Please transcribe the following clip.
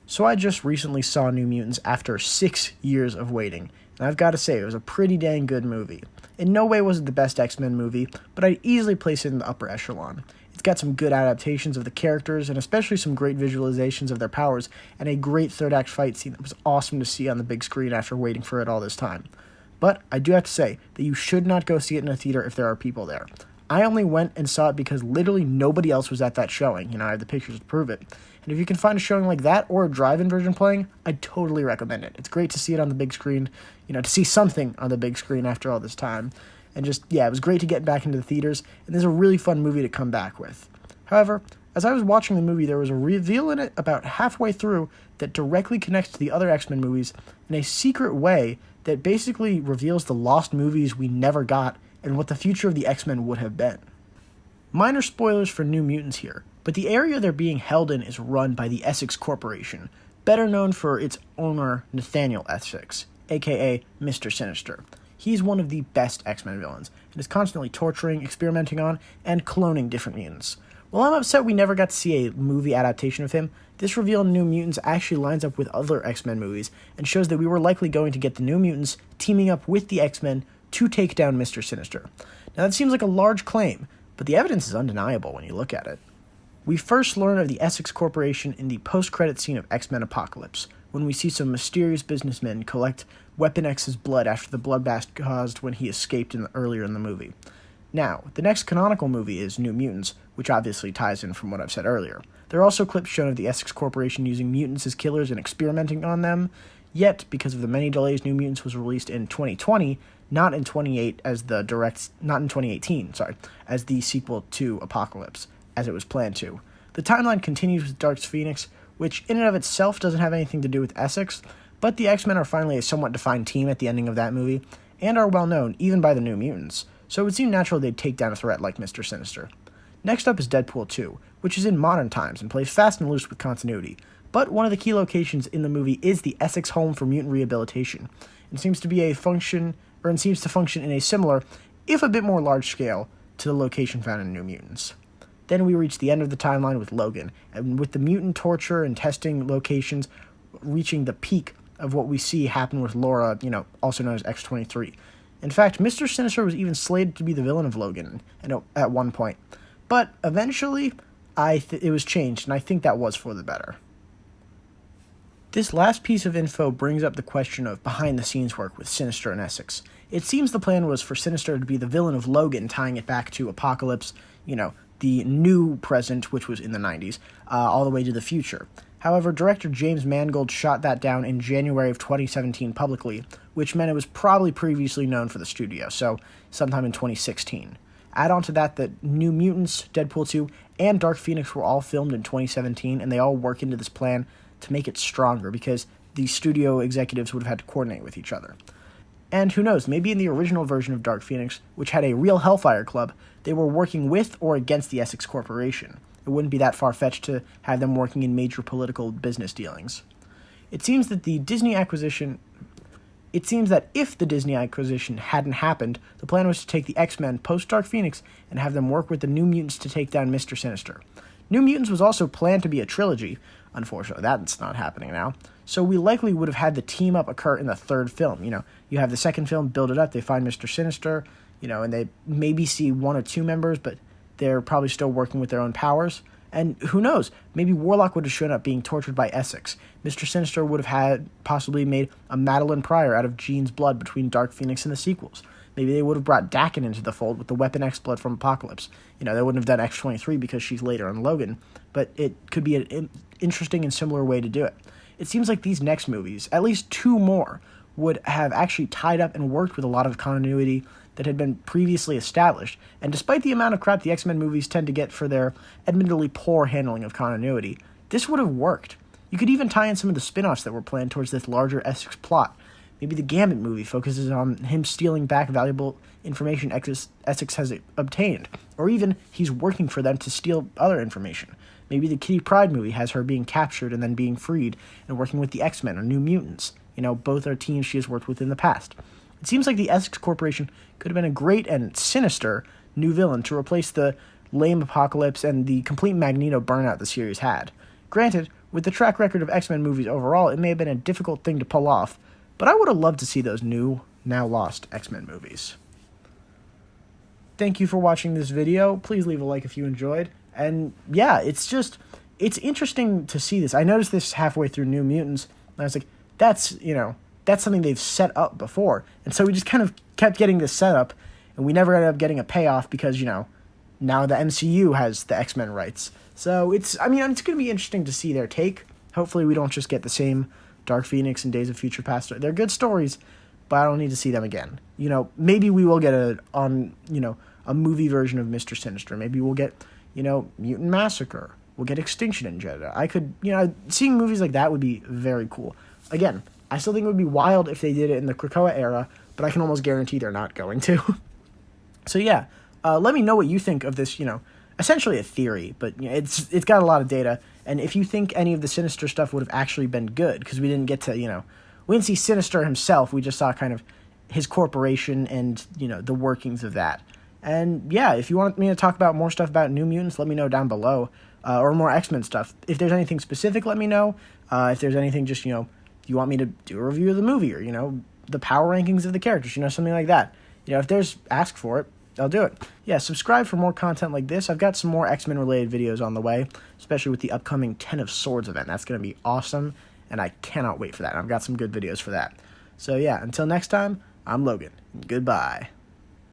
So I just recently saw New Mutants after 6 years of waiting, and I've got to say it was a pretty dang good movie. In no way was it the best X-Men movie, but I'd easily place it in the upper echelon. It's got some good adaptations of the characters, and especially some great visualizations of their powers, and a great third act fight scene that was awesome to see on the big screen after waiting for it all this time. But I do have to say that you should not go see it in a theater if there are people there. I only went and saw it because literally nobody else was at that showing. I have the pictures to prove it. And if you can find a showing like that or a drive-in version playing, I'd totally recommend it. It's great to see it on the big screen, to see something on the big screen after all this time. And just, it was great to get back into the theaters, and there's a really fun movie to come back with. However, as I was watching the movie, there was a reveal in it about halfway through that directly connects to the other X-Men movies in a secret way that basically reveals the lost movies we never got and what the future of the X-Men would have been. Minor spoilers for New Mutants here, but the area they're being held in is run by the Essex Corporation, better known for its owner Nathaniel Essex, aka Mr. Sinister. He's one of the best X-Men villains, and is constantly torturing, experimenting on, and cloning different mutants. While I'm upset we never got to see a movie adaptation of him, this reveal in New Mutants actually lines up with other X-Men movies, and shows that we were likely going to get the New Mutants teaming up with the X-Men to take down Mr. Sinister. Now that seems like a large claim, but the evidence is undeniable when you look at it. We first learn of the Essex Corporation in the post-credit scene of X-Men Apocalypse, when we see some mysterious businessmen collect Weapon X's blood after the bloodbath caused when he escaped earlier in the movie. Now, the next canonical movie is New Mutants, which obviously ties in from what I've said earlier. There are also clips shown of the Essex Corporation using mutants as killers and experimenting on them, yet, because of the many delays, New Mutants was released in 2020, not in 2018, as the sequel to Apocalypse, as it was planned to. The timeline continues with Dark Phoenix, which in and of itself doesn't have anything to do with Essex, but the X-Men are finally a somewhat defined team at the ending of that movie, and are well known even by the New Mutants, so it would seem natural they'd take down a threat like Mr. Sinister. Next up is Deadpool 2, which is in modern times and plays fast and loose with continuity, but one of the key locations in the movie is the Essex Home for Mutant Rehabilitation, and seems to function in a similar, if a bit more large scale, to the location found in New Mutants. Then we reach the end of the timeline with Logan, and with the mutant torture and testing locations reaching the peak of what we see happen with Laura, also known as X-23. In fact, Mr. Sinister was even slated to be the villain of Logan at one point. But eventually, it was changed, and I think that was for the better. This last piece of info brings up the question of behind-the-scenes work with Sinister and Essex. It seems the plan was for Sinister to be the villain of Logan, tying it back to Apocalypse, the new present, which was in the 90s, all the way to the future. However, director James Mangold shot that down in January of 2017 publicly, which meant it was probably previously known for the studio, so sometime in 2016. Add on to that New Mutants, Deadpool 2, and Dark Phoenix were all filmed in 2017, and they all work into this plan to make it stronger, because the studio executives would have had to coordinate with each other. And who knows, maybe in the original version of Dark Phoenix, which had a real Hellfire Club, they were working with or against the Essex Corporation. It wouldn't be that far-fetched to have them working in major political business dealings. It seems that if the Disney acquisition hadn't happened, the plan was to take the X-Men post-Dark Phoenix and have them work with the New Mutants to take down Mr. Sinister. New Mutants was also planned to be a trilogy. Unfortunately, that's not happening now. So we likely would have had the team-up occur in the third film. You have the second film, build it up, they find Mr. Sinister, and they maybe see one or two members, but they're probably still working with their own powers. And who knows, maybe Warlock would have shown up being tortured by Essex. Mr. Sinister would have possibly made a Madeline Pryor out of Jean's blood between Dark Phoenix and the sequels. Maybe they would have brought Daken into the fold with the Weapon X blood from Apocalypse. They wouldn't have done X-23 because she's later on Logan, but it could be an interesting and similar way to do it. It seems like these next movies, at least two more, would have actually tied up and worked with a lot of continuity that had been previously established, and despite the amount of crap the X-Men movies tend to get for their admittedly poor handling of continuity, this would have worked. You could even tie in some of the spin-offs that were planned towards this larger Essex plot. Maybe the Gambit movie focuses on him stealing back valuable information Essex has obtained, or even he's working for them to steal other information. Maybe the Kitty Pryde movie has her being captured and then being freed and working with the X-Men or New Mutants. Both are teams she has worked with in the past. It seems like the Essex Corporation could have been a great and sinister new villain to replace the lame Apocalypse and the complete Magneto burnout the series had. Granted, with the track record of X-Men movies overall, it may have been a difficult thing to pull off, but I would have loved to see those new, now lost X-Men movies. Thank you for watching this video. Please leave a like if you enjoyed. And yeah, it's interesting to see this. I noticed this halfway through New Mutants, and I was like, that's something they've set up before. And so we just kind of kept getting this setup, and we never ended up getting a payoff because, now the MCU has the X-Men rights. So it's going to be interesting to see their take. Hopefully we don't just get the same Dark Phoenix and Days of Future Past. They're good stories, but I don't need to see them again. Maybe we will get a movie version of Mr. Sinister. Maybe we'll get, Mutant Massacre. We'll get Extinction in Jeddah. Seeing movies like that would be very cool. Again, I still think it would be wild if they did it in the Krakoa era, but I can almost guarantee they're not going to. So yeah, let me know what you think of this, essentially a theory, but it's got a lot of data. And if you think any of the Sinister stuff would have actually been good, because we didn't get to, we didn't see Sinister himself. We just saw kind of his corporation and, the workings of that. And yeah, if you want me to talk about more stuff about New Mutants, let me know down below, or more X-Men stuff. If there's anything specific, let me know. If there's anything just, you want me to do a review of the movie, or, the power rankings of the characters, something like that. If there's ask for it, I'll do it. Yeah, subscribe for more content like this. I've got some more X-Men related videos on the way, especially with the upcoming 10 of Swords event. That's going to be awesome, and I cannot wait for that. I've got some good videos for that. So yeah, until next time, I'm Logan. Goodbye.